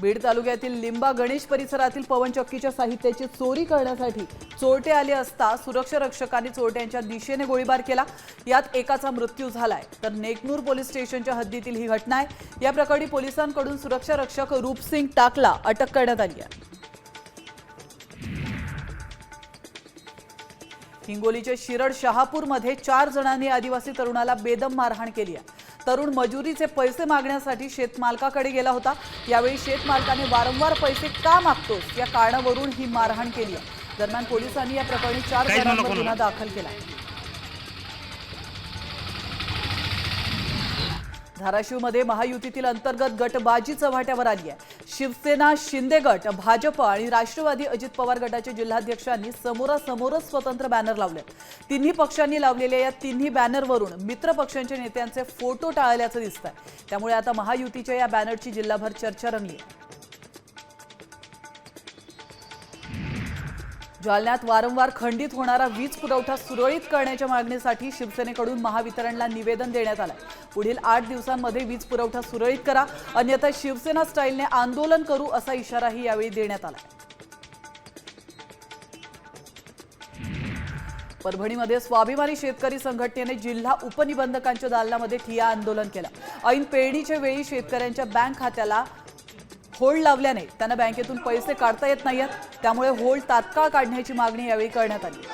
बीड तालुक्यातील लिंबा गणेश परिसरातील पवनचक्कीच्या साहित्याची चोरी करण्यासाठी चोरटे आले असता सुरक्षा रक्षकांनी चोरट्यांच्या दिशेने गोळीबार केला। यात एकाचा मृत्यू झालाय तर नेकनूर पोलीस स्टेशनच्या हद्दीतील ही घटना आहे। या प्रकरणी पोलिसांकडून सुरक्षा रक्षक रूपसिंग टाकला अटक करण्यात आली आहे। हिंगोलीच्या शिरड शहापूरमध्ये 4 जणांनी आदिवासी तरुणाला बेदम मारहाण केली आहे। तरुण मजुरीचे पैसे मागण्यासाठी शेतमालकाकडे गेला होता। यावेळी शेतमालकाने वारंवार पैसे का मागतोस या कारणावरून ही मारहाण केली आहे। दरम्यान पोलिसांनी या प्रकरणी 4 जणांवर गुन्हा दाखल केला आहे। धाराशिवमध्ये महायुतीतील अंतर्गत गटबाजी चव्हाट्यावर आली आहे। शिवसेना, शिंदे गट, भाजप आणि राष्ट्रवादी अजित पवार गटाच्या जिल्हाध्यक्षांनी समोरासमोरच स्वतंत्र बॅनर लावले। तिन्ही पक्षांनी लावलेल्या या तिन्ही बॅनरवरून मित्र पक्षांच्या नेत्यांचे फोटो टाळल्याचं दिसतंय। त्यामुळे आता महायुतीच्या या बॅनरची जिल्हाभर चर्चा रंगली आहे। जालन्यात वारंवार खंडित होणारा वीज पुरवठा सुरळीत करण्याच्या मागणीसाठी शिवसेनेकडून महावितरणला निवेदन देण्यात आलं। पुढील 8 दिवसांमध्ये वीज पुरवठा सुरळीत करा, अन्यथा शिवसेना स्टाईलने आंदोलन करू असा इशाराही यावेळी देण्यात आला। परभणीमध्ये स्वाभिमानी शेतकरी संघटनेने जिल्हा उपनिबंधकांच्या दालनामध्ये ठिय्या आंदोलन केलं। ऐन पेरणीच्या वेळी शेतकऱ्यांच्या बँक खात्याला होल्ड लावल्याने त्यांना बँकेतून पैसे काढता येत नाहीत। त्यामुळे होल्ड तात्काळ काढण्याची मागणी यावेळी करण्यात आली।